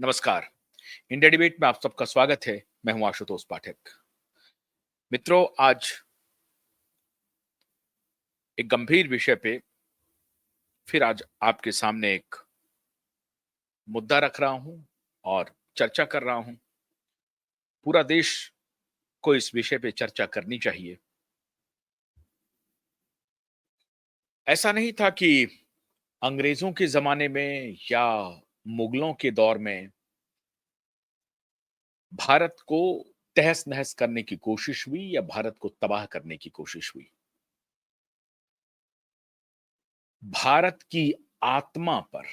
नमस्कार। India debate में आप सबका स्वागत है। मैं हूं आशुतोष पाठक। मित्रों, आज एक गंभीर विषय पे फिर आज आपके सामने एक मुद्दा रख रहा हूं और चर्चा कर रहा हूं। पूरा देश को इस विषय पे चर्चा करनी चाहिए। ऐसा नहीं था कि अंग्रेजों के जमाने में या मुगलों के दौर में भारत को तहस नहस करने की कोशिश हुई या भारत को तबाह करने की कोशिश हुई। भारत की आत्मा पर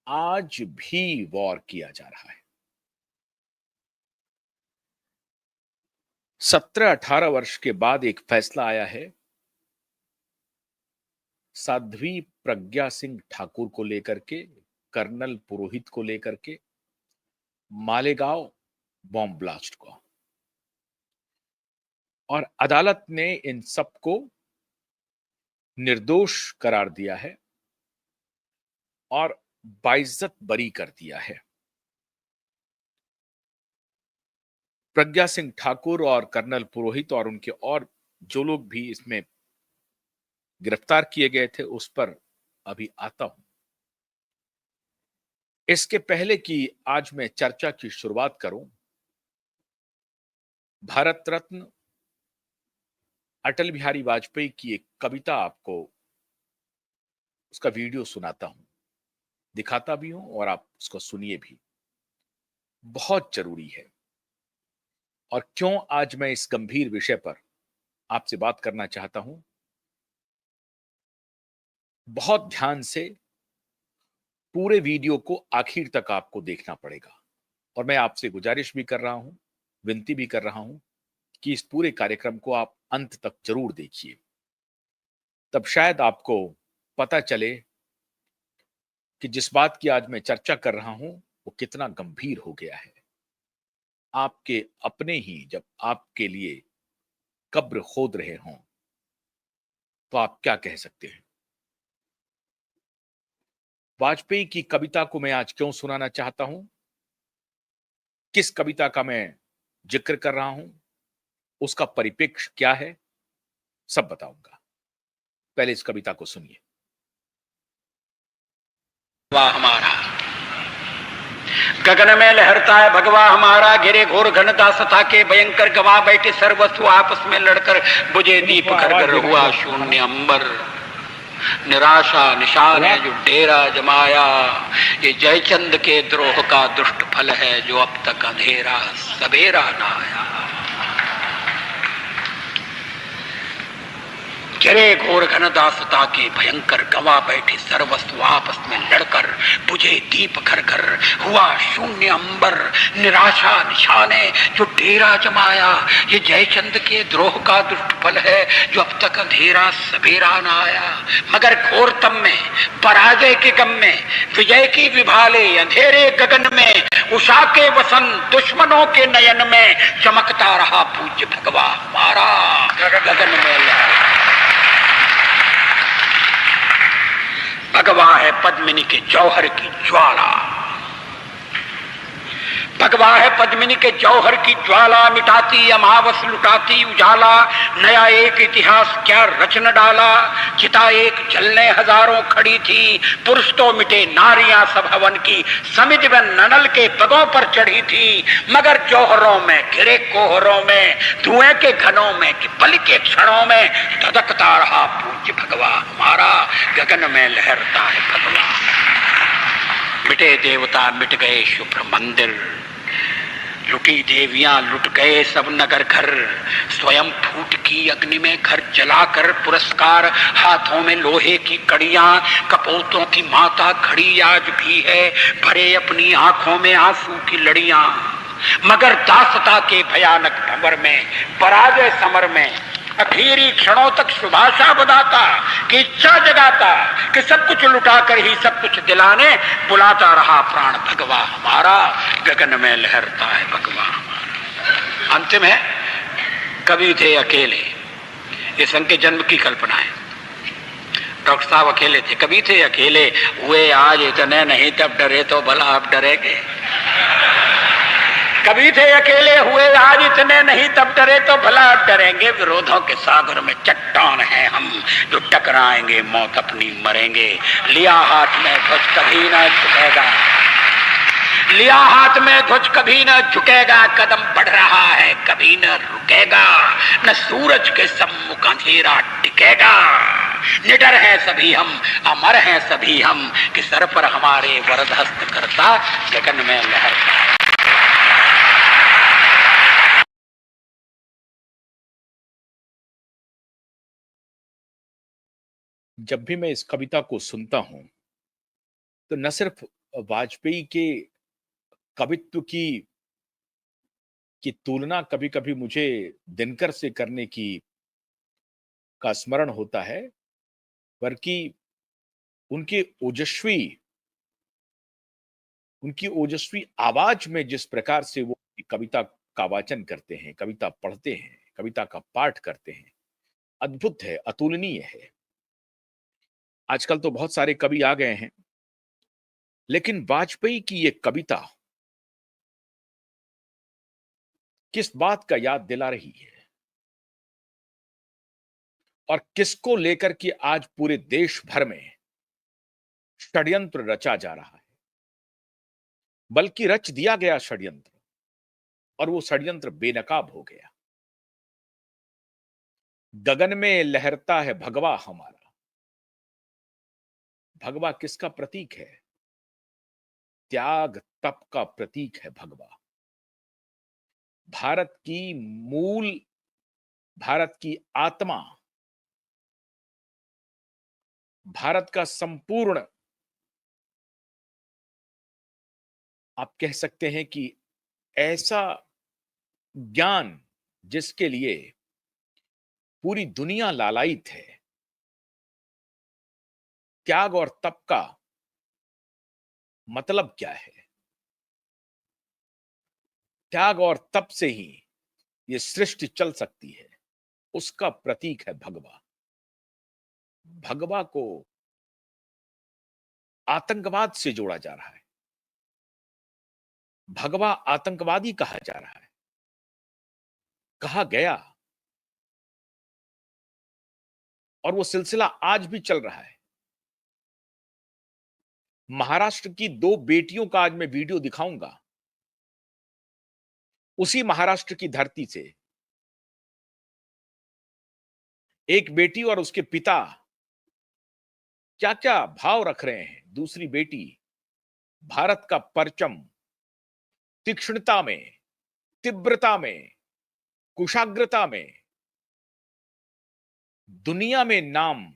आज भी वॉर किया जा रहा है। 17-18 वर्ष के बाद एक फैसला आया है साध्वी प्रज्ञा सिंह ठाकुर को लेकर के, कर्नल पुरोहित को लेकर के, मालेगांव बॉम्ब ब्लास्ट को। और अदालत ने इन सबको निर्दोष करार दिया है और बाइज्जत बरी कर दिया है। प्रज्ञा सिंह ठाकुर और कर्नल पुरोहित और उनके और जो लोग भी इसमें गिरफ्तार किए गए थे उस पर अभी आता हूं। इसके पहले कि आज मैं चर्चा की शुरुआत करूं, भारत रत्न अटल बिहारी वाजपेयी की एक कविता आपको उसका वीडियो सुनाता हूं, दिखाता भी हूं और आप उसको सुनिए भी। बहुत जरूरी है। और क्यों आज मैं इस गंभीर विषय पर आपसे बात करना चाहता हूं, बहुत ध्यान से पूरे वीडियो को आखिर तक आपको देखना पड़ेगा। और मैं आपसे गुजारिश भी कर रहा हूं, विनती भी कर रहा हूं कि इस पूरे कार्यक्रम को आप अंत तक जरूर देखिए। तब शायद आपको पता चले कि जिस बात की आज मैं चर्चा कर रहा हूं वो कितना गंभीर हो गया है। आपके अपने ही जब आपके लिए कब्र खोद रहे हों तो आप क्या कह सकते हैं। वाजपेयी की कविता को मैं आज क्यों सुनाना चाहता हूं, किस कविता का मैं जिक्र कर रहा हूं, उसका परिप्रेक्ष्य क्या है, सब बताऊंगा। पहले इस कविता को सुनिए। हमारा गगन में लहरता है भगवा हमारा, घिरे घोर घनदासता के भयंकर, गवा बैठे सर्वस्व आपस में लड़कर, बुझे दीप घर घर हुआ शून्य अंबर। निराशा निशान है जो डेरा जमाया, ये जयचंद के द्रोह का दुष्ट फल है, जो अब तक अंधेरा सवेरा ना आया। घिरे घोर घनदासता के भयंकर, गवा बैठे सर्वस्व आपस में लड़कर, बुझे दीप घर घर हुआ शून्य अंबर। निराशा निशाने जो डेरा जमाया, ये जयचंद के द्रोह का दुष्ट फल है, जो अब तक अंधेरा सवेरा न आया। मगर घोरतम में पराजय के गम में, विजय की विभाले अंधेरे गगन में, उषा के वसन दुश्मनों के नयन में, चमकता रहा पूज्य भगवा हमारा। गगन में भगवा है पद्मिनी के जौहर की ज्वाला, भगवा है पद्मिनी के जौहर की ज्वाला, मिटाती अमावस लुटाती उजाला। नया एक इतिहास क्या रचन डाला, चिता एक जलने हजारों खड़ी थी, पुरुष तो मिटे नारियां सब हवन की, समिध व ननल के पगों पर चढ़ी थी। मगर जौहरों में घिरे कोहरों में, धुएं के घनों में कि पल के क्षणों में, धधकता रहा पूज्य भगवा हमारा। गगन में लहरता है भगवा, मिटे देवता मिट गए शुभ्र मंदिर, लुटी देवियां लुट गए सब नगर घर, स्वयं फूट की अग्नि में घर जलाकर पुरस्कार, हाथों में लोहे की कड़ियां, कपोतों की माता खड़ी आज भी है, भरे अपनी आंखों में आंसू की लड़ियां। मगर दासता के भयानक भंवर में, पराजय समर में, आखिरी क्षणों तक शुभाशा बताता कि इच्छा जगाता कि सब कुछ लुटाकर ही सब कुछ दिलाने बुलाता रहा प्राण भगवा हमारा। गगन में लहरता है भगवा हमारा। अंतिम है, कवि थे अकेले, ये संघ के जन्म की कल्पना है। डॉक्टर साहब अकेले थे, कभी थे अकेले हुए आज इतने नहीं तब डरे तो भला अब डरेंगे। कभी थे अकेले हुए आज इतने नहीं तब डरे तो भला अब डरेंगे। विरोधों के सागर में चट्टान हैं हम, जो टकराएंगे मौत अपनी मरेंगे। लिया हाथ में ध्वज कभी न झुकेगा, लिया हाथ में ध्वज कभी न झुकेगा। कदम बढ़ रहा है कभी न रुकेगा, न सूरज के सम्मुख अंधेरा टिकेगा। निडर हैं सभी हम, अमर हैं सभी हम, कि सर पर हमारे वरद हस्त करता गगन में लहरता। जब भी मैं इस कविता को सुनता हूं तो न सिर्फ वाजपेयी के कवित्व की तुलना कभी-कभी मुझे दिनकर से करने की का स्मरण होता है, बल्कि उनके ओजस्वी उनकी ओजस्वी आवाज में जिस प्रकार से वो कविता का वाचन करते हैं, कविता पढ़ते हैं, कविता का पाठ करते हैं, अद्भुत है, अतुलनीय है। आजकल तो बहुत सारे कवि आ गए हैं, लेकिन वाजपेयी की ये कविता किस बात का याद दिला रही है और किसको लेकर के आज पूरे देश भर में षड्यंत्र रचा जा रहा है, बल्कि रच दिया गया षड्यंत्र और वो षड्यंत्र बेनकाब हो गया। गगन में लहरता है भगवा हमारा। भगवा किसका प्रतीक है? त्याग तप का प्रतीक है भगवा। भारत की मूल, भारत की आत्मा, भारत का संपूर्ण, आप कह सकते हैं कि ऐसा ज्ञान जिसके लिए पूरी दुनिया लालायित है, त्याग और तप का मतलब क्या है? त्याग और तप से ही ये सृष्टि चल सकती है, उसका प्रतीक है भगवा। भगवा को आतंकवाद से जोड़ा जा रहा है। भगवा आतंकवादी कहा जा रहा है, कहा गया, और वो सिलसिला आज भी चल रहा है। महाराष्ट्र की 2 बेटियों का आज मैं वीडियो दिखाऊंगा, उसी महाराष्ट्र की धरती से। एक बेटी और उसके पिता क्या-क्या भाव रख रहे हैं। दूसरी बेटी भारत का परचम तीक्ष्णता में, तीव्रता में, कुशाग्रता में दुनिया में नाम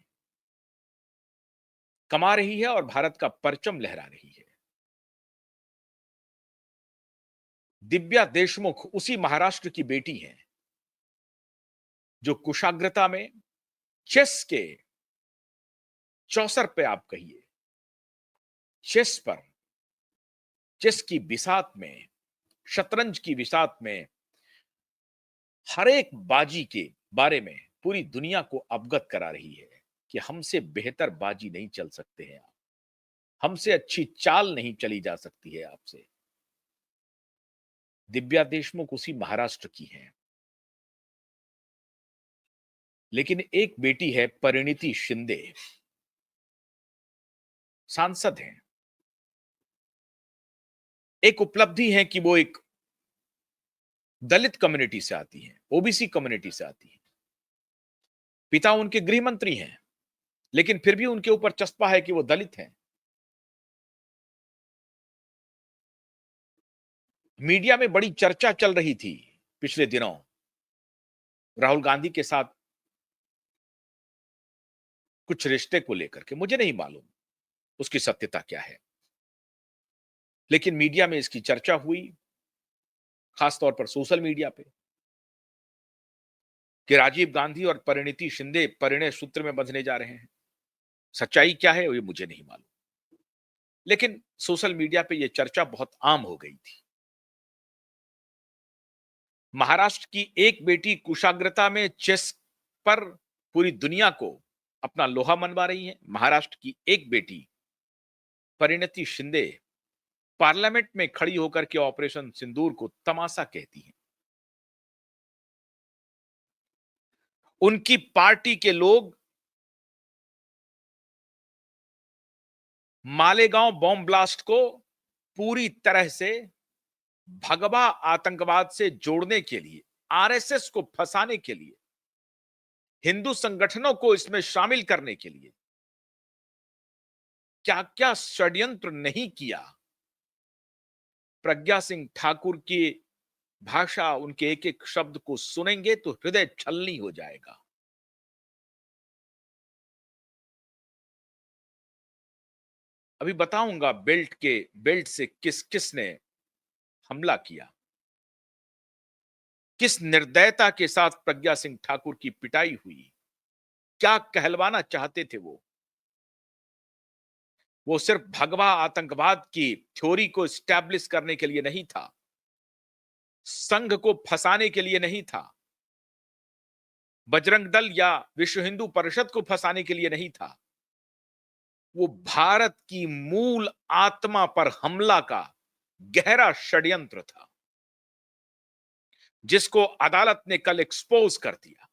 कमा रही है और भारत का परचम लहरा रही है। दिव्या देशमुख उसी महाराष्ट्र की बेटी हैं, जो कुशाग्रता में, चेस के चौसर पे आप कहिए, चेस पर, चेस की बिसात में, शतरंज की बिसात में हर एक बाजी के बारे में पूरी दुनिया को अवगत करा रही है कि हमसे बेहतर बाजी नहीं चल सकते हैं आप, हमसे अच्छी चाल नहीं चली जा सकती है आपसे। दिव्या देशमुख उसी महाराष्ट्र की हैं। लेकिन एक बेटी है परिणीति शिंदे, सांसद हैं। एक उपलब्धि है कि वो एक दलित कम्युनिटी से आती हैं, ओबीसी कम्युनिटी से आती हैं। पिता उनके गृह मंत्री हैं, लेकिन फिर भी उनके ऊपर चस्पा है कि वो दलित हैं। मीडिया में बड़ी चर्चा चल रही थी पिछले दिनों राहुल गांधी के साथ कुछ रिश्ते को लेकर के। मुझे नहीं मालूम उसकी सत्यता क्या है, लेकिन मीडिया में इसकी चर्चा हुई, खासतौर पर सोशल मीडिया पे, कि राजीव गांधी और परिणीति शिंदे परिणय सूत्र में बंधने जा रहे हैं। सच्चाई क्या है ये मुझे नहीं मालूम, लेकिन सोशल मीडिया पे ये चर्चा बहुत आम हो गई थी। महाराष्ट्र की एक बेटी कुशाग्रता में चेस पर पूरी दुनिया को अपना लोहा मनवा रही हैं। महाराष्ट्र की एक बेटी परिणति शिंदे पार्लियामेंट में खड़ी होकर के ऑपरेशन सिंदूर को तमाशा कहती हैं। उनकी पार्टी के लोग मालेगांव बॉम्ब ब्लास्ट को पूरी तरह से भगवा आतंकवाद से जोड़ने के लिए, आरएसएस को फंसाने के लिए, हिंदू संगठनों को इसमें शामिल करने के लिए क्या क्या षड्यंत्र नहीं किया। प्रज्ञा सिंह ठाकुर की भाषा, उनके एक एक शब्द को सुनेंगे तो हृदय छलनी हो जाएगा। अभी बताऊंगा बेल्ट से किस किसने हमला किया, किस निर्दयता के साथ प्रज्ञा सिंह ठाकुर की पिटाई हुई, क्या कहलवाना चाहते थे वो सिर्फ भगवा आतंकवाद की थ्योरी को स्टैब्लिश करने के लिए नहीं था, संघ को फंसाने के लिए नहीं था, बजरंग दल या विश्व हिंदू परिषद को फंसाने के लिए नहीं था। वो भारत की मूल आत्मा पर हमला का गहरा षड्यंत्र था, जिसको अदालत ने कल एक्सपोज कर दिया।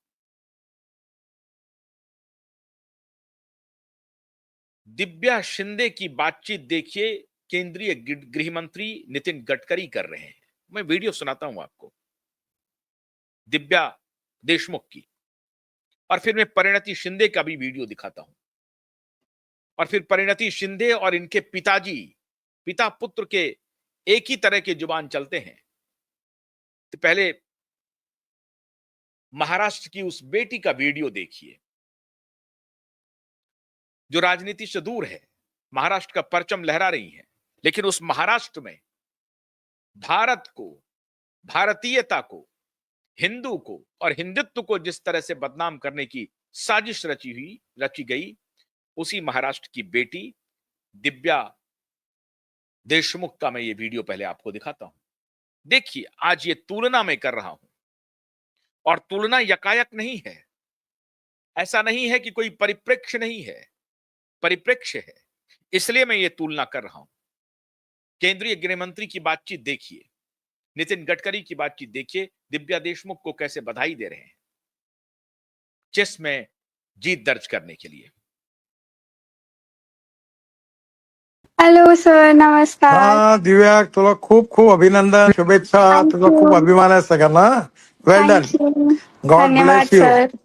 दिव्या शिंदे की बातचीत देखिए, केंद्रीय गृह मंत्री नितिन गडकरी कर रहे हैं। मैं वीडियो सुनाता हूं आपको दिव्या देशमुख की, और फिर मैं परिणति शिंदे का भी वीडियो दिखाता हूं, और फिर परिणति शिंदे और इनके पिताजी, पिता पुत्र के एक ही तरह के जुबान चलते हैं। तो पहले महाराष्ट्र की उस बेटी का वीडियो देखिए जो राजनीति से दूर है, महाराष्ट्र का परचम लहरा रही है, लेकिन उस महाराष्ट्र में भारत को, भारतीयता को, हिंदू को और हिंदुत्व को जिस तरह से बदनाम करने की साजिश रची गई, उसी महाराष्ट्र की बेटी दिव्या देशमुख का मैं ये वीडियो पहले आपको दिखाता हूं। देखिए, आज ये तुलना मैं कर रहा हूं, और तुलना यकायक नहीं है। ऐसा नहीं है कि कोई परिप्रेक्ष्य नहीं है, परिप्रेक्ष्य है, इसलिए मैं ये तुलना कर रहा हूं। केंद्रीय गृह मंत्री की बातचीत देखिए, नितिन गडकरी की बातचीत देखिए, दिव्या देशमुख को कैसे बधाई दे रहे हैं चेस में जीत दर्ज करने के लिए। हॅलो सर, नमस्कार. हा दिव्या, तुला खूप खूप अभिनंदन, शुभेच्छा. Thank तुझा खूप you. अभिमान आहे सगळ्यांना. Well done. Thank you. God धन्यवाद ब्लेस यू. सर.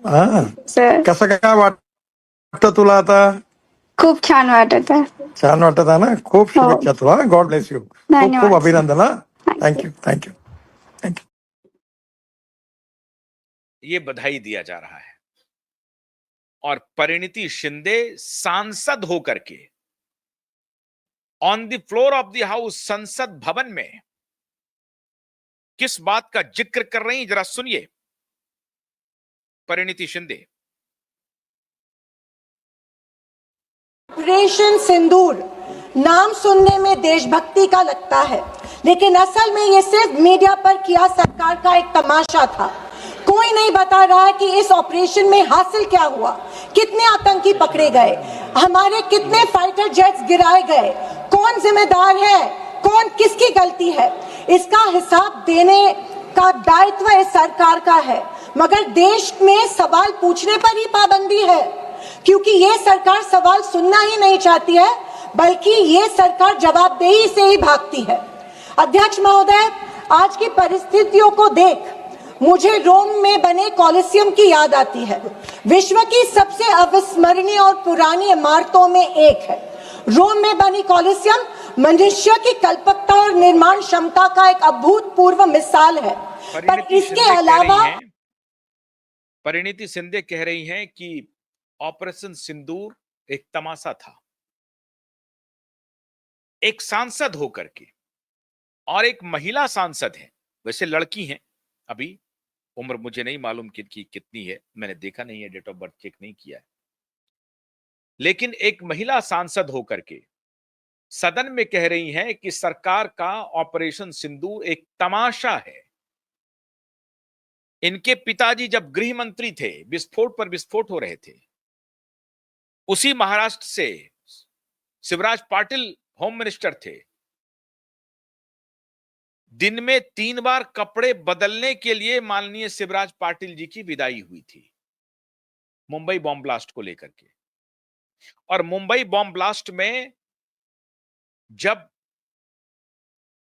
हा, सर कसं काय वाटतं तुला आता? खूप छान वाटत आहे. छान वाटत आहे ना? खूप हो. शुभेच्छा तुला. God bless you. खूप खूप धन्यवाद सर. अभिनंदन. हा, Thank thank you you. Thank you thank you. ये बधाई दिया जा रहा है, और परिणति शिंदे सांसद होकर के on the floor of the house, संसद भवन में किस बात का जिक्र कर रही, जरा सुनिए परिणति शिंदे। ऑपरेशन सिंदूर नाम सुनने में देशभक्ति का लगता है, लेकिन असल में ये सिर्फ मीडिया पर किया सरकार का एक तमाशा था। कोई नहीं बता रहा है कि इस ऑपरेशन में हासिल क्या हुआ, कितने आतंकी पकड़े गए, हमारे कितने फाइटर जेट्स गिराए गए, कौन जिम्मेदार है, कौन किसकी गलती है। इसका हिसाब देने का दायित्व इस सरकार का है, मगर देश में सवाल पूछने पर ही पाबंदी है, क्योंकि ये सरकार सवाल सुनना ही नहीं चाहती है, बल्कि ये सरकार जवाबदेही से ही भागती है। अध्यक्ष महोदय, आज की परिस्थितियों को देख मुझे रोम में बने कॉलिसियम की याद आती है। विश्व की सबसे अविस्मरणीय और पुरानी इमारतों में एक है। रोम में बनी कॉलिसियम मनुष्य की कल्पकता और निर्माण क्षमता का एक अभूतपूर्व मिसाल है, पर इसके अलावा परिणति शिंदे कह रही हैं कि ऑपरेशन सिंदूर एक तमाशा था। एक सांसद होकर के, और एक महिला सांसद है, वैसे लड़की हैं, अभी उम्र मुझे नहीं मालूम कितनी है, मैंने देखा नहीं है, डेट ऑफ बर्थ चेक नहीं किया है, लेकिन एक महिला सांसद होकर के सदन में कह रही हैं कि सरकार का ऑपरेशन सिंदूर एक तमाशा है। इनके पिताजी जब गृह मंत्री थे, विस्फोट पर विस्फोट हो रहे थे, उसी महाराष्ट्र से शिवराज पाटिल होम मिनिस्टर थे। दिन में 3 बार कपड़े बदलने के लिए माननीय शिवराज पाटिल जी की विदाई हुई थी मुंबई बॉम्ब ब्लास्ट को लेकर के। और मुंबई बॉम्ब ब्लास्ट में जब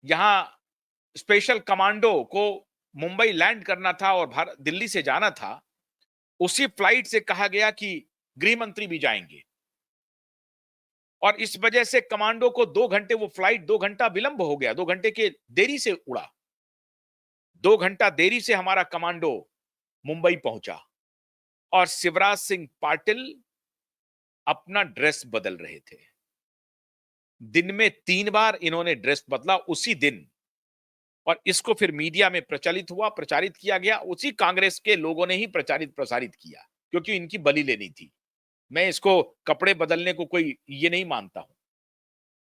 यहां स्पेशल कमांडो को मुंबई लैंड करना था और दिल्ली से जाना था, उसी फ्लाइट से कहा गया कि गृह मंत्री भी जाएंगे, और इस वजह से कमांडो को 2 घंटे, वो फ्लाइट 2 घंटा विलंब हो गया, 2 घंटे के देरी से उड़ा। 2 घंटा देरी से हमारा कमांडो मुंबई पहुंचा और शिवराज सिंह पाटिल अपना ड्रेस बदल रहे थे। दिन में 3 बार इन्होंने ड्रेस बदला उसी दिन, और इसको फिर मीडिया में प्रचलित हुआ, प्रचारित किया गया। उसी कांग्रेस के लोगों ने ही प्रसारित किया, क्योंकि इनकी बलि लेनी थी। मैं इसको कपड़े बदलने को कोई ये नहीं मानता हूं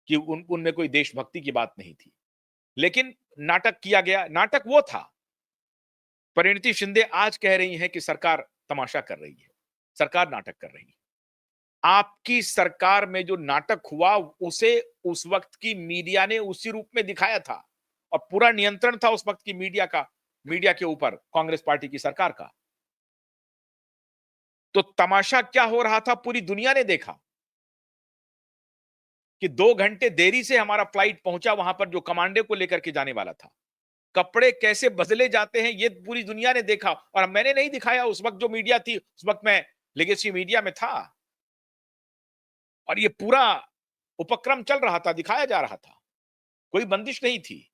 कि उनमें कोई देशभक्ति की बात नहीं थी, लेकिन नाटक किया गया। नाटक वो था। परिणीति शिंदे आज कह रही हैं कि सरकार तमाशा कर रही है, सरकार नाटक कर रही है। आपकी सरकार में जो नाटक हुआ उसे उस वक्त की मीडिया ने उसी रूप में दिखाया था, और पूरा नियंत्रण था उस वक्त की मीडिया के ऊपर कांग्रेस पार्टी की सरकार का। तो तमाशा क्या हो रहा था पूरी दुनिया ने देखा कि 2 घंटे देरी से हमारा फ्लाइट पहुंचा वहां पर, जो कमांडो को लेकर के जाने वाला था। कपड़े कैसे बदले जाते हैं ये पूरी दुनिया ने देखा, और मैंने नहीं दिखाया। उस वक्त जो मीडिया थी, उस वक्त मैं लेगेसी मीडिया में था, और ये पूरा उपक्रम चल रहा था, दिखाया जा रहा था, कोई बंदिश नहीं थी।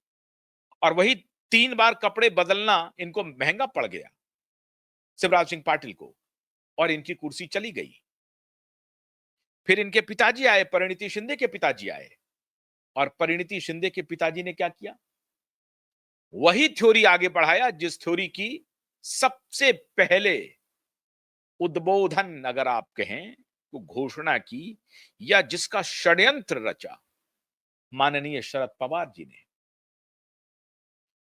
और वही 3 बार कपड़े बदलना इनको महंगा पड़ गया, शिवराज सिंह पाटिल को, और इनकी कुर्सी चली गई। फिर इनके पिताजी आए, परिणीति शिंदे के पिताजी आए, और परिणीति शिंदे के पिताजी ने क्या किया? वही थ्योरी आगे बढ़ाया जिस थ्योरी की सबसे पहले उद्बोधन, अगर आप कहें तो घोषणा की, या जिसका षड्यंत्र रचा माननीय शरद पवार जी ने।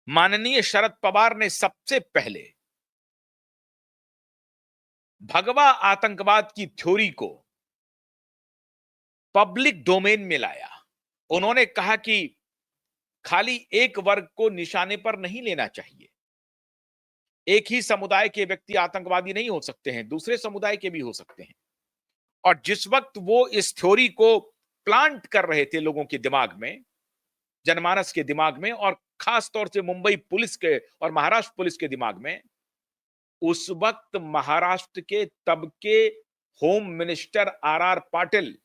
माननीय शरद पवार ने सबसे पहले भगवा आतंकवाद की थ्योरी को पब्लिक डोमेन में लाया। उन्होंने कहा कि खाली एक वर्ग को निशाने पर नहीं लेना चाहिए। एक ही समुदाय के व्यक्ति आतंकवादी नहीं हो सकते हैं, दूसरे समुदाय के भी हो सकते हैं। और जिस वक्त वो इस थ्योरी को प्लांट कर रहे थे लोगों के दिमाग में, जनमानस के दिमाग में, और खास तौर से मुंबई पुलिस के और महाराष्ट्र पुलिस के दिमाग में, उस वक्त महाराष्ट्र के तब के होम मिनिस्टर आर पाटिल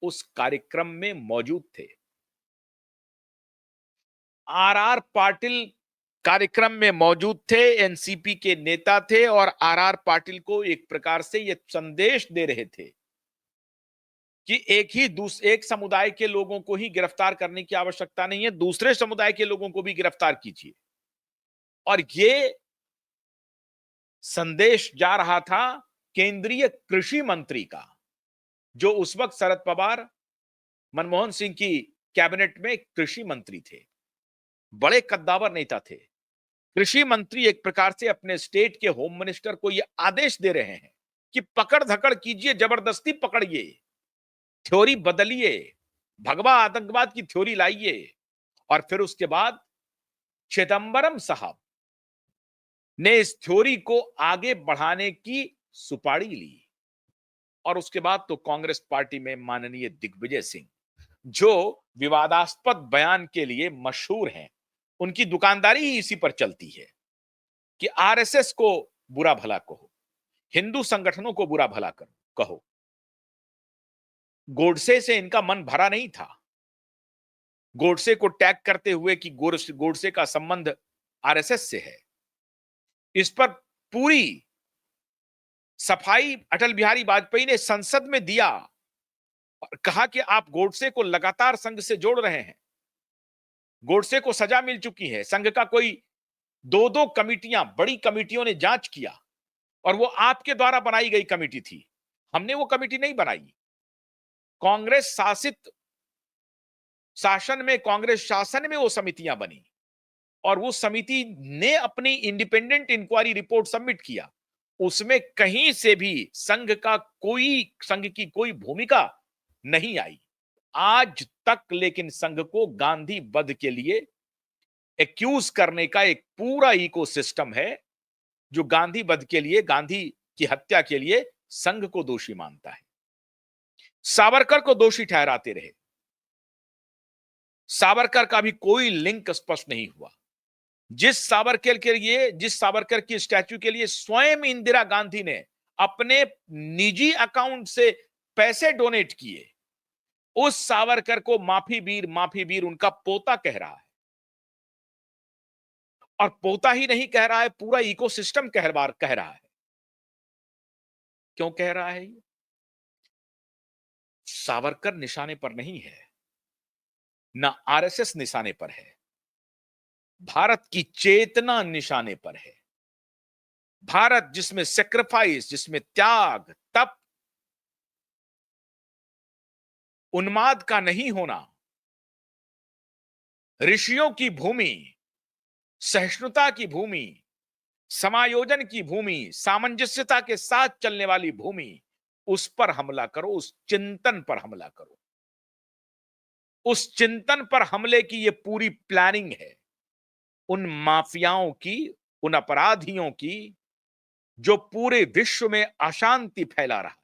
उस कार्यक्रम में मौजूद थे। आर पाटिल कार्यक्रम में मौजूद थे, एनसीपी के नेता थे, और आर पाटिल को एक प्रकार से यह संदेश दे रहे थे कि एक समुदाय के लोगों को ही गिरफ्तार करने की आवश्यकता नहीं है, दूसरे समुदाय के लोगों को भी गिरफ्तार कीजिए। और ये संदेश जा रहा था केंद्रीय कृषि मंत्री का, जो उस वक्त शरद पवार, मनमोहन सिंह की कैबिनेट में कृषि मंत्री थे, बड़े कद्दावर नेता थे। कृषि मंत्री एक प्रकार से अपने स्टेट के होम मिनिस्टर को यह आदेश दे रहे हैं कि पकड़ धकड़ कीजिए, जबरदस्ती पकड़िए, थ्योरी बदलिए, भगवा आतंकवाद की थ्योरी लाइए। और फिर उसके बाद चिदंबरम साहब ने इस थ्योरी को आगे बढ़ाने की सुपारी ली। और उसके बाद तो कांग्रेस पार्टी में माननीय दिग्विजय सिंह, जो विवादास्पद बयान के लिए मशहूर हैं, उनकी दुकानदारी ही इसी पर चलती है कि आरएसएस को बुरा भला कहो, हिंदू संगठनों को बुरा भला कहो। गोडसे से इनका मन भरा नहीं था। गोडसे को टैग करते हुए कि गोडसे का संबंध आरएसएस से है, इस पर पूरी सफाई अटल बिहारी वाजपेयी ने संसद में दिया और कहा कि आप गोडसे को लगातार संघ से जोड़ रहे हैं। गोडसे को सजा मिल चुकी है। संघ का कोई 2-2 कमिटियां, बड़ी कमिटियों ने जांच किया, और वो आपके द्वारा बनाई गई कमिटी थी। हमने वो कमिटी नहीं बनाई। कांग्रेस शासित कांग्रेस शासन में वो समितियां बनी, और वो समिति ने अपनी इंडिपेंडेंट इंक्वायरी रिपोर्ट सबमिट किया। उसमें कहीं से भी संघ की कोई भूमिका नहीं आई आज तक। लेकिन संघ को गांधी वध के लिए एक्यूज करने का एक पूरा इकोसिस्टम है जो गांधी वध के लिए, गांधी की हत्या के लिए संघ को दोषी मानता है। सावरकर को दोषी ठहराते रहे। सावरकर का भी कोई लिंक स्पष्ट नहीं हुआ। जिस सावरकर की स्टैच्यू के लिए स्वयं इंदिरा गांधी ने अपने निजी अकाउंट से पैसे डोनेट किए, उस सावरकर को माफी वीर उनका पोता कह रहा है। और पोता ही नहीं कह रहा है, पूरा इकोसिस्टम कह रहा है। क्यों कह रहा है ये? सावरकर निशाने पर नहीं है, ना आरएसएस निशाने पर है, भारत की चेतना निशाने पर है। भारत जिसमें सेक्रीफाइस, जिसमें त्याग, तप, उन्माद का नहीं होना, ऋषियों की भूमि, सहिष्णुता की भूमि, समायोजन की भूमि, सामंजस्यता के साथ चलने वाली भूमि, उस पर हमला करो, उस चिंतन पर हमला करो। उस चिंतन पर हमले की यह पूरी प्लानिंग है उन माफियाओं की, उन अपराधियों की जो पूरे विश्व में अशांति फैला रहा है।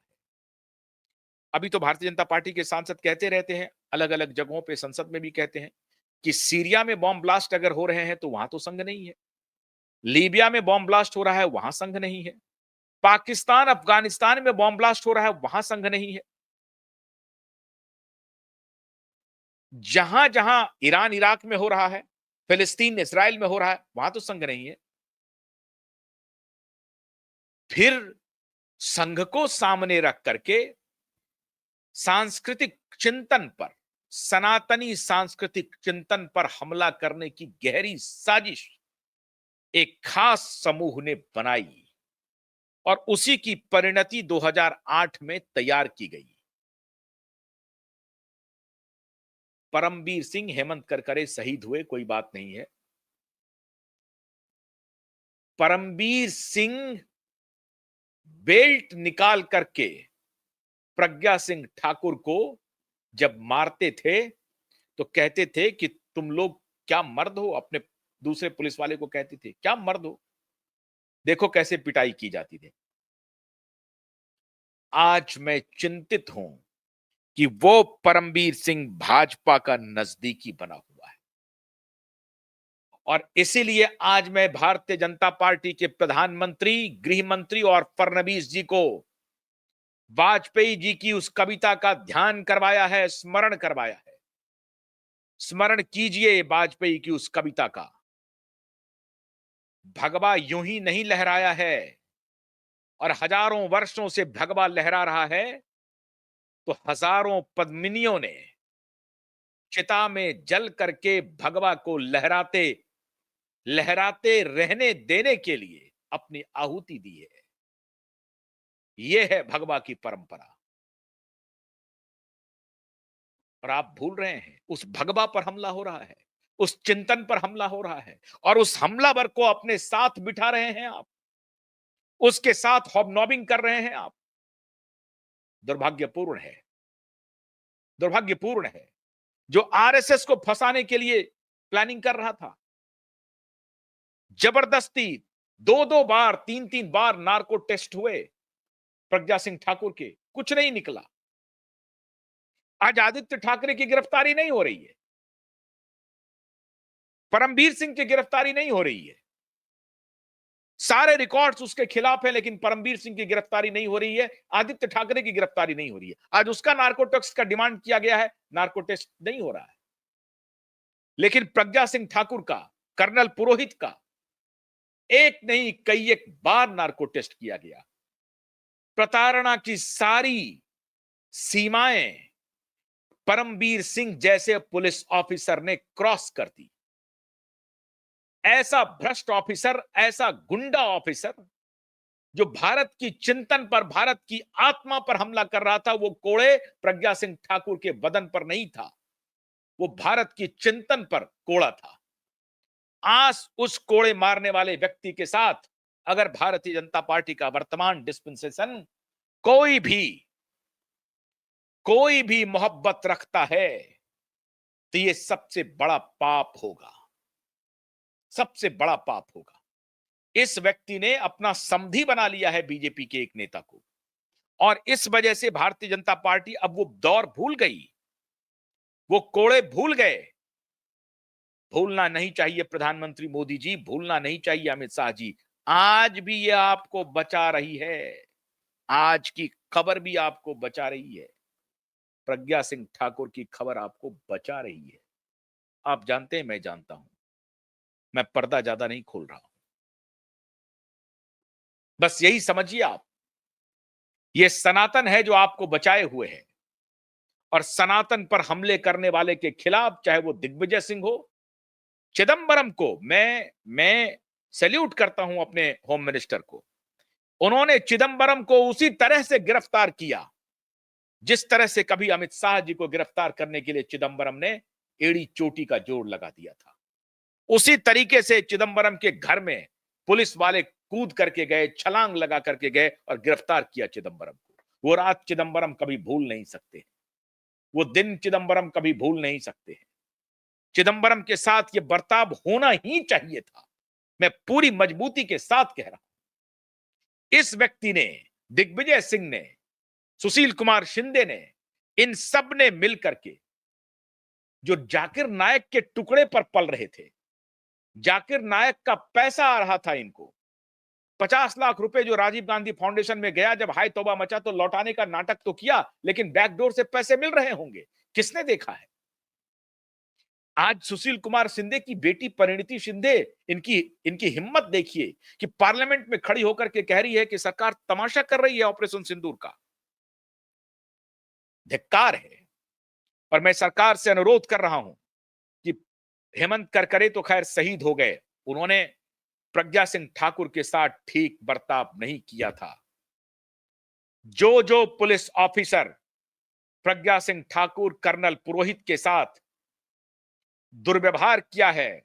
अभी तो भारतीय जनता पार्टी के सांसद कहते रहते हैं, अलग अलग जगहों पे संसद में भी कहते हैं कि सीरिया में बॉम्ब ब्लास्ट अगर हो रहे हैं तो वहां तो संघ नहीं है, लीबिया में बॉम्ब ब्लास्ट हो रहा है वहां संघ नहीं है, पाकिस्तान अफगानिस्तान में बॉम्ब ब्लास्ट हो रहा है वहां संघ नहीं है, जहां जहां ईरान इराक में हो रहा है, फिलिस्तीन इस्राइल में हो रहा है वहां तो संघ नहीं है। फिर संघ को सामने रख करके सांस्कृतिक चिंतन पर, सनातनी सांस्कृतिक चिंतन पर हमला करने की गहरी साजिश एक खास समूह ने बनाई और उसी की परिणति 2008 में तैयार की गई। परमबीर सिंह, हेमंत करकरे शहीद हुए, कोई बात नहीं है। परमबीर सिंह बेल्ट निकाल करके प्रज्ञा सिंह ठाकुर को जब मारते थे तो कहते थे कि तुम लोग क्या मर्द हो, अपने दूसरे पुलिस वाले को कहते थे क्या मर्द हो, देखो कैसे पिटाई की जाती थी। आज मैं चिंतित हूं कि वो परमबीर सिंह भाजपा का नजदीकी बना हुआ है और इसीलिए आज मैं भारतीय जनता पार्टी के प्रधानमंत्री, गृह मंत्री और फडणवीस जी को वाजपेयी जी की उस कविता का ध्यान करवाया है, स्मरण करवाया है। स्मरण कीजिए वाजपेयी की उस कविता का। भगवा यूं ही नहीं लहराया है और हजारों वर्षों से भगवा लहरा रहा है तो हजारों पद्मिनियों ने चिता में जल करके भगवा को लहराते लहराते रहने देने के लिए अपनी आहुति दी है। यह है भगवा की परंपरा और आप भूल रहे हैं, उस भगवा पर हमला हो रहा है, उस चिंतन पर हमला हो रहा है और उस हमलावर को अपने साथ बिठा रहे हैं आप, उसके साथ हॉबनॉबिंग कर रहे हैं आप। दुर्भाग्यपूर्ण है, दुर्भाग्यपूर्ण है। जो आरएसएस को फंसाने के लिए प्लानिंग कर रहा था, जबरदस्ती 2-2 बार 3-3 बार नार्को टेस्ट हुए प्रज्ञा सिंह ठाकुर के, कुछ नहीं निकला। आज आदित्य ठाकरे की गिरफ्तारी नहीं हो रही है, परमबीर सिंह की गिरफ्तारी नहीं हो रही है, सारे रिकॉर्ड्स उसके खिलाफ है, लेकिन परमबीर सिंह की गिरफ्तारी नहीं हो रही है, आदित्य ठाकरे की गिरफ्तारी नहीं हो रही है। आज उसका नार्को टेस्ट का डिमांड किया गया है, नार्को टेस्ट नहीं हो रहा है। लेकिन प्रज्ञा सिंह ठाकुर का, कर्नल पुरोहित का एक नहीं कई एक बार नार्को टेस्ट किया गया। प्रताड़ना की सारी सीमाएं परमबीर सिंह जैसे पुलिस ऑफिसर ने क्रॉस कर दी। ऐसा भ्रष्ट ऑफिसर, ऐसा गुंडा ऑफिसर जो भारत की चिंतन पर, भारत की आत्मा पर हमला कर रहा था, वो कोड़े प्रज्ञा सिंह ठाकुर के बदन पर नहीं था, वो भारत की चिंतन पर कोड़ा था। आज उस कोड़े मारने वाले व्यक्ति के साथ अगर भारतीय जनता पार्टी का वर्तमान डिस्पेंसेशन कोई भी मोहब्बत रखता है तो ये सबसे बड़ा पाप होगा, सबसे बड़ा पाप होगा। इस व्यक्ति ने अपना समधी बना लिया है बीजेपी के एक नेता को, और इस वजह से भारतीय जनता पार्टी अब वो दौर भूल गई, वो कोड़े भूल गए। भूलना नहीं चाहिए प्रधानमंत्री मोदी जी, भूलना नहीं चाहिए अमित शाह जी। आज भी ये आपको बचा रही है, आज की खबर भी आपको बचा रही है, प्रज्ञा सिंह ठाकुर की खबर आपको बचा रही है। आप जानते हैं, मैं जानता हूं, मैं पर्दा ज्यादा नहीं खोल रहा हूं। बस यही समझिए आप, ये सनातन है जो आपको बचाए हुए है, और सनातन पर हमले करने वाले के खिलाफ, चाहे वो दिग्विजय सिंह हो, चिदंबरम को मैं सैल्यूट करता हूं अपने होम मिनिस्टर को। उन्होंने चिदंबरम को उसी तरह से गिरफ्तार किया जिस तरह से कभी अमित शाह जी को गिरफ्तार करने के लिए चिदंबरम ने एड़ी चोटी का जोड़ लगा दिया था। उसी तरीके से चिदंबरम के घर में पुलिस वाले कूद करके गए, छलांग लगा करके गए और गिरफ्तार किया चिदंबरम को। वो रात चिदंबरम कभी भूल नहीं सकते, वो दिन चिदंबरम कभी भूल नहीं सकते हैं। चिदंबरम के साथ ये बर्ताव होना ही चाहिए था, मैं पूरी मजबूती के साथ कह रहा हूं। इस व्यक्ति ने, दिग्विजय सिंह ने, सुशील कुमार शिंदे ने, इन सब ने मिलकर के जो जाकिर नायक के टुकड़े पर पल रहे थे, जाकिर नायक का पैसा आ रहा था इनको, 50 लाख रुपए जो राजीव गांधी फाउंडेशन में गया, जब हाय तौबा मचा तो लौटाने का नाटक तो किया, लेकिन बैकडोर से पैसे मिल रहे होंगे, किसने देखा है? आज सुशील कुमार शिंदे की बेटी परिणीति शिंदे, इनकी हिम्मत देखिए कि पार्लियामेंट में खड़ी होकर के कह रही है कि सरकार तमाशा कर रही है ऑपरेशन सिंदूर का। धिक्कार है। और मैं सरकार से अनुरोध कर रहा हूं कि हेमंत करकरे तो खैर शहीद हो गए, उन्होंने प्रज्ञा सिंह ठाकुर के साथ ठीक बर्ताव नहीं किया था। जो police officer Pragya Singh Thakur, colonel पुरोहित के साथ दुर्व्यवहार किया है,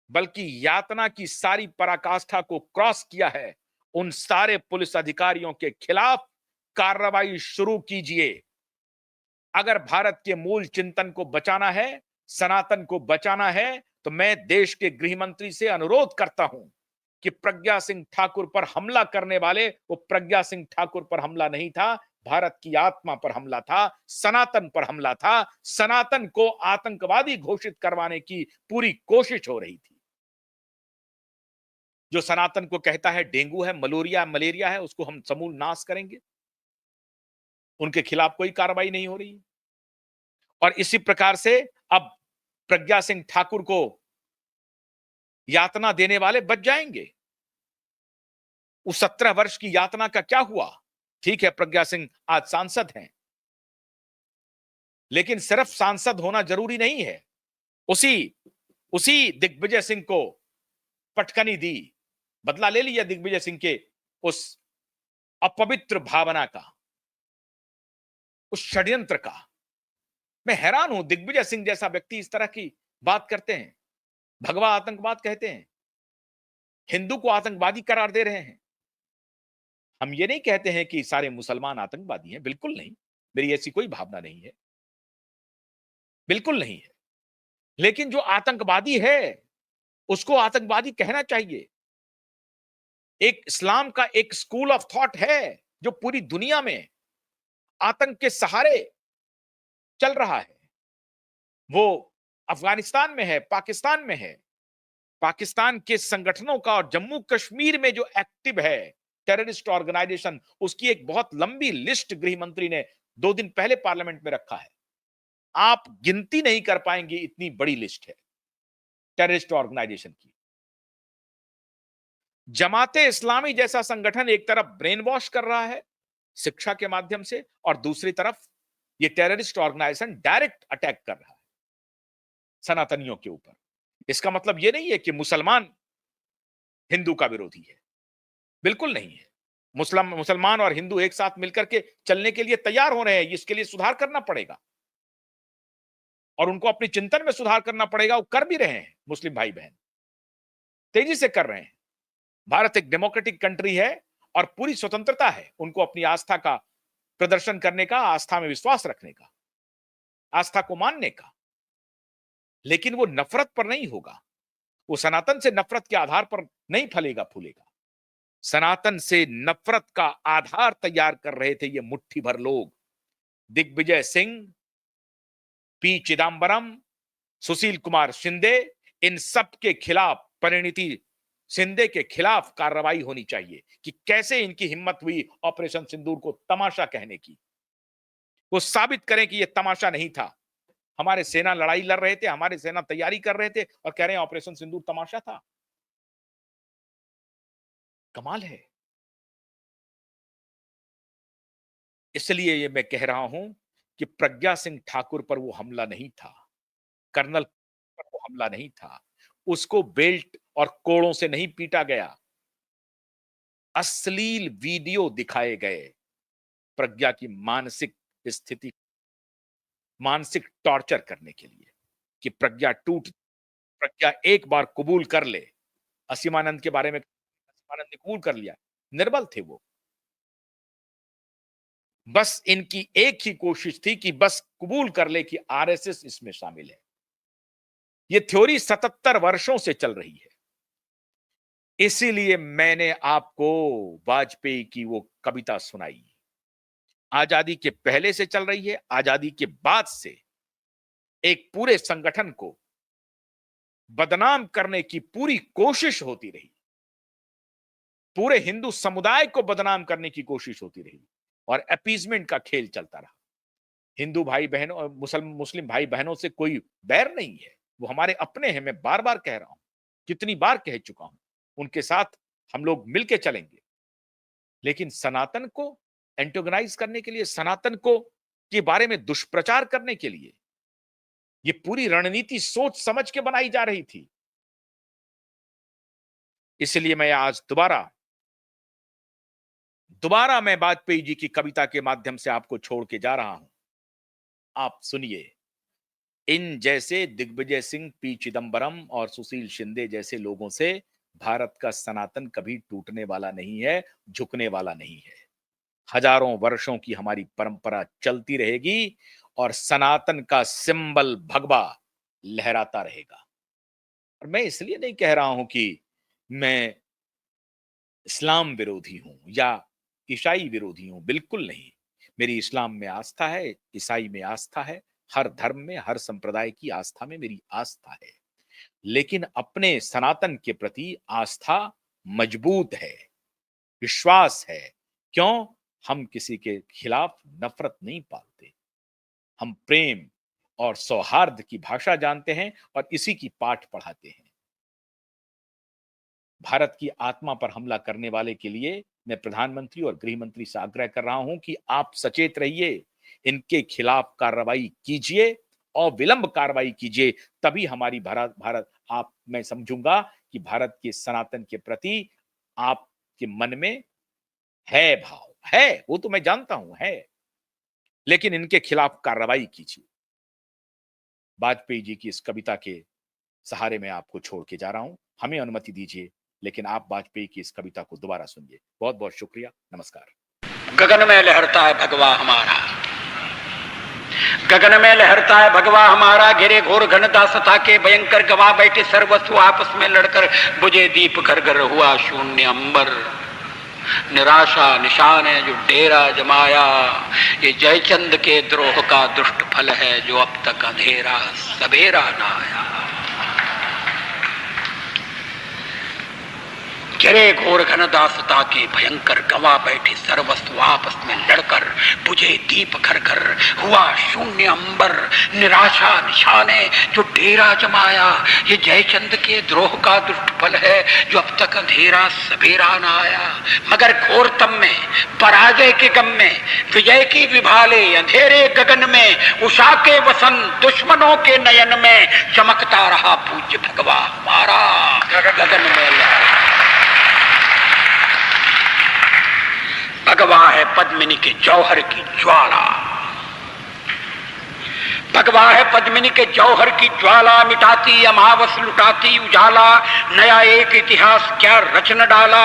बल्कि यातना की सारी पराकाष्ठा को क्रॉस किया है, उन सारे पुलिस अधिकारियों के खिलाफ कार्रवाई शुरू कीजिए। अगर भारत के मूल चिंतन को बचाना है, सनातन को बचाना है, तो मैं देश के गृह मंत्री से अनुरोध करता हूं कि प्रज्ञा सिंह ठाकुर पर हमला करने वाले, वो प्रज्ञा सिंह ठाकुर पर हमला नहीं था, भारत की आत्मा पर हमला था, सनातन पर हमला था। सनातन को आतंकवादी घोषित करवाने की पूरी कोशिश हो रही थी। जो सनातन को कहता है डेंगू है, मलेरिया है, उसको हम समूल नाश करेंगे, उनके खिलाफ कोई कार्रवाई नहीं हो रही। और इसी प्रकार से अब प्रज्ञा सिंह ठाकुर को यातना देने वाले बच जाएंगे। उस 17 वर्ष की यातना का क्या हुआ? ठीक है, प्रज्ञा सिंह आज सांसद हैं, लेकिन सिर्फ सांसद होना जरूरी नहीं है। उसी दिग्विजय सिंह को पटकनी दी, बदला ले लिया दिग्विजय सिंह के उस अपवित्र भावना का, उस षड्यंत्र का। मैं हैरान हूं, दिग्विजय सिंह जैसा व्यक्ति इस तरह की बात करते हैं, भगवा आतंकवाद कहते हैं, हिंदू को आतंकवादी करार दे रहे हैं। हम ये नहीं कहते हैं कि सारे मुसलमान आतंकवादी हैं, बिल्कुल नहीं, मेरी ऐसी कोई भावना नहीं है, बिल्कुल नहीं है। लेकिन जो आतंकवादी है उसको आतंकवादी कहना चाहिए। एक इस्लाम का एक स्कूल ऑफ थॉट है जो पूरी दुनिया में आतंक के सहारे चल रहा है। वो अफगानिस्तान में है, पाकिस्तान में है। पाकिस्तान के संगठनों का और जम्मू कश्मीर में जो एक्टिव है टेररिस्ट ऑर्गेनाइजेशन, उसकी एक बहुत लंबी लिस्ट गृह मंत्री ने 2 दिन पहले पार्लियामेंट में रखा है। आप गिनती नहीं कर पाएंगे, इतनी बड़ी लिस्ट है टेररिस्ट ऑर्गेनाइजेशन की। जमाते इस्लामी जैसा संगठन एक तरफ ब्रेन वॉश कर रहा है शिक्षा के माध्यम से, और दूसरी तरफ ये टेररिस्ट ऑर्गेनाइजेशन डायरेक्ट अटैक कर रहा है सनातनियों के ऊपर। इसका मतलब यह नहीं है कि मुसलमान हिंदू का विरोधी है, बिल्कुल नहीं है। मुसलमान और हिंदू एक साथ मिलकर के चलने के लिए तैयार हो रहे हैं, इसके लिए सुधार करना पड़ेगा और उनको अपने चिंतन में सुधार करना पड़ेगा। वो कर भी रहे हैं, मुस्लिम भाई बहन तेजी से कर रहे हैं। भारत एक डेमोक्रेटिक कंट्री है और पूरी स्वतंत्रता है उनको अपनी आस्था का प्रदर्शन करने का, आस्था में विश्वास रखने का, आस्था को मानने का, लेकिन वो नफरत पर नहीं होगा। वो सनातन से नफरत के आधार पर नहीं फलेगा फूलेगा। सनातन से नफरत का आधार तैयार कर रहे थे ये मुट्ठी भर लोग। दिग्विजय सिंह, पी चिदंबरम, सुशील कुमार शिंदे, इन सब के खिलाफ, परिणीति शिंदे के खिलाफ कार्रवाई होनी चाहिए कि कैसे इनकी हिम्मत हुई ऑपरेशन सिंदूर को तमाशा कहने की। वो साबित करें कि ये तमाशा नहीं था। हमारे सेना लड़ाई लड़ रहे थे, हमारे सेना तैयारी कर रहे थे और कह रहे हैं ऑपरेशन सिंदूर तमाशा था। कमाल है। इसलिए ये मैं कह रहा हूं कि प्रज्ञा सिंह ठाकुर पर वो हमला नहीं था, कर्नल पर वो हमला नहीं था, उसको बेल्ट और कोड़ों से नहीं पीटा गया। अश्लील वीडियो दिखाए गए प्रज्ञा की मानसिक स्थिति, मानसिक टॉर्चर करने के लिए कि प्रज्ञा एक बार कबूल कर ले। असीमानंद के बारे में असीमानंद ने कबूल कर लिया, निर्बल थे वो। बस इनकी एक ही कोशिश थी कि बस कबूल कर ले कि आरएसएस इसमें शामिल है। ये थ्योरी 77 वर्षों से चल रही है। इसीलिए मैंने आपको वाजपेयी की वो कविता सुनाई। आजादी के पहले से चल रही है, आजादी के बाद से एक पूरे संगठन को बदनाम करने की पूरी कोशिश होती रही, पूरे हिंदू समुदाय को बदनाम करने की कोशिश होती रही और अपीजमेंट का खेल चलता रहा। हिंदू भाई बहनों और मुस्लिम भाई बहनों से कोई बैर नहीं है, वो हमारे अपने हैं। मैं बार बार कह रहा हूं, कितनी बार कह चुका हूं, उनके साथ हम लोग मिलके चलेंगे। लेकिन सनातन को एंटोगनाइज करने के लिए, सनातन को के बारे में दुष्प्रचार करने के लिए ये पूरी रणनीति सोच समझ के बनाई जा रही थी। इसलिए मैं आज दोबारा मैं वाजपेयी जी की कविता के माध्यम से आपको छोड़ के जा रहा हूं। आप सुनिए। इन जैसे दिग्विजय सिंह, पी चिदंबरम और सुशील शिंदे जैसे लोगों से भारत का सनातन कभी टूटने वाला नहीं है, झुकने वाला नहीं है। हजारों वर्षों की हमारी परंपरा चलती रहेगी और सनातन का सिंबल भगवा लहराता रहेगा। और मैं इसलिए नहीं कह रहा हूं कि मैं इस्लाम विरोधी हूं या ईसाई विरोधी हूं, बिल्कुल नहीं। मेरी इस्लाम में आस्था है, ईसाई में आस्था है, हर धर्म में, हर संप्रदाय की आस्था में मेरी आस्था है। लेकिन अपने सनातन के प्रति आस्था मजबूत है, विश्वास है। क्यों? हम किसी के खिलाफ नफरत नहीं पालते, हम प्रेम और सौहार्द की भाषा जानते हैं और इसी की पाठ पढ़ाते हैं। भारत की आत्मा पर हमला करने वाले के लिए मैं प्रधानमंत्री और गृह मंत्री से आग्रह कर रहा हूं कि आप सचेत रहिए, इनके खिलाफ कार्रवाई कीजिए और विलंब कार्रवाई कीजिए। तभी हमारी मैं समझूंगा कि भारत के सनातन के प्रति आपके मन में है भाव, है, वो तो मैं जानता हूं है, लेकिन इनके खिलाफ कार्रवाई कीजिए। वाजपेयी जी की इस कविता के सहारे में आपको छोड़ के जा रहा हूं। हमें अनुमति दीजिए, लेकिन आप वाजपेयी की इस कविता को दोबारा सुनिए। बहुत बहुत शुक्रिया, नमस्कार। गगन में लहरता है भगवा हमारा, गगन में लहरता है भगवा हमारा, घिरे घोर घनदासता के भयंकर गवा बैठे सर्वस्व आपस में लड़कर, बुझे दीप घर घर हुआ शून्य अंबर, निराशा निशान है जो डेरा जमाया, ये जयचंद के द्रोह का दुष्ट फल है जो अब तक अंधेरा सवेरा ना आया। घिरे घोर घनदासता के भयंकर गवा बैठे सर्वस्व आपस में लड़कर, बुझे दीप घर घर हुआ शून्य अंबर, निराशा निशाने जो डेरा जमाया, ये जयचंद के द्रोह का दुष्ट फल है जो अब तक अंधेरा सवेरा ना आया। मगर घोरतम में पराजय के गम में विजय की विभाले, अंधेरे गगन में उषा के वसंत दुश्मनों के नयन में, चमकता रहा पूज्य भगवा हमारा गगन में। भगवा है पद्मिनी के जौहर की ज्वाला, भगवा है पद्मिनी के जौहर की ज्वाला, मिटाती अमावस लुटाती उजाला, नया एक इतिहास क्या रचन डाला,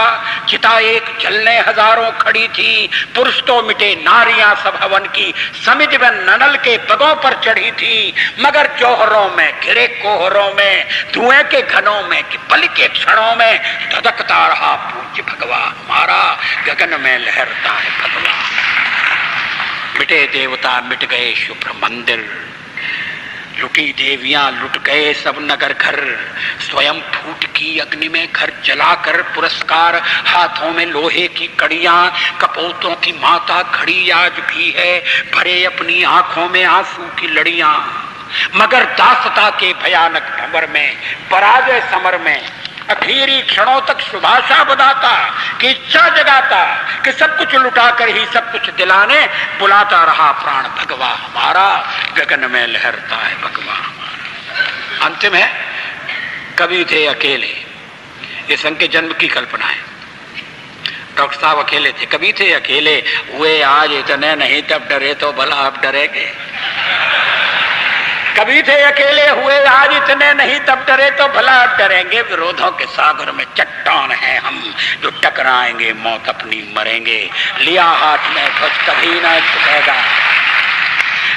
चिता एक जलने हजारों खड़ी थी, पुरुष तो मिटे नारियां सब हवन की, समिज में ननल के पगों पर चढ़ी थी, मगर जौहरों में घिरे कोहरों में, धुएं के घनों में कि पल के क्षणों में धधकता रहा पूज्य भगवा हमारा, गगन में लहरता है भगवा। मिटे देवता मिट गए शुभ्र मंदिर, लुटी देवियां लुट गए सब नगर घर, स्वयं फूट की अग्नि में घर जलाकर पुरस्कार, हाथों में लोहे की कड़ियां, कपोतों की माता खड़ी आज भी है, भरे अपनी आंखों में आंसू की लड़ियां, मगर दासता के भयानक भंवर में, पराजय समर में आखिरी क्षणों तक शुभाशा बताता कि इच्छा जगाता कि सब कुछ लुटाकर ही सब कुछ दिलाने बुलाता रहा प्राण भगवा हमारा, गगन में लहरता है भगवा हमारा। अंतिम है, कभी थे अकेले, ये संघ के जन्म की कल्पना है। डॉक्टर साहब अकेले थे, कभी थे अकेले, हुए आज इतने नहीं तब डरे तो भला अब डरेंगे। कभी थे अकेले, हुए आज इतने नहीं तब डरे तो भला अब डरेंगे, विरोधों के सागर में चट्टान हैं हम, जो टकराएंगे मौत अपनी मरेंगे, लिया हाथ में ध्वज कभी न झुकेगा,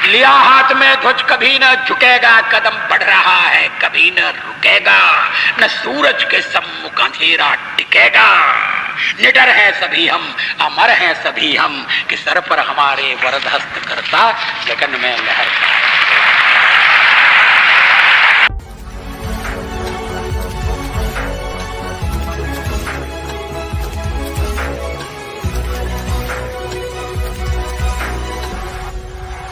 लिया हाथ में ध्वज कभी न झुकेगा, कदम बढ़ रहा है कभी न रुकेगा, न सूरज के सम्मुख अंधेरा टिकेगा, निडर हैं सभी हम, अमर हैं सभी हम, कि सर पर हमारे वरद हस्त करता गगन में लहरता है।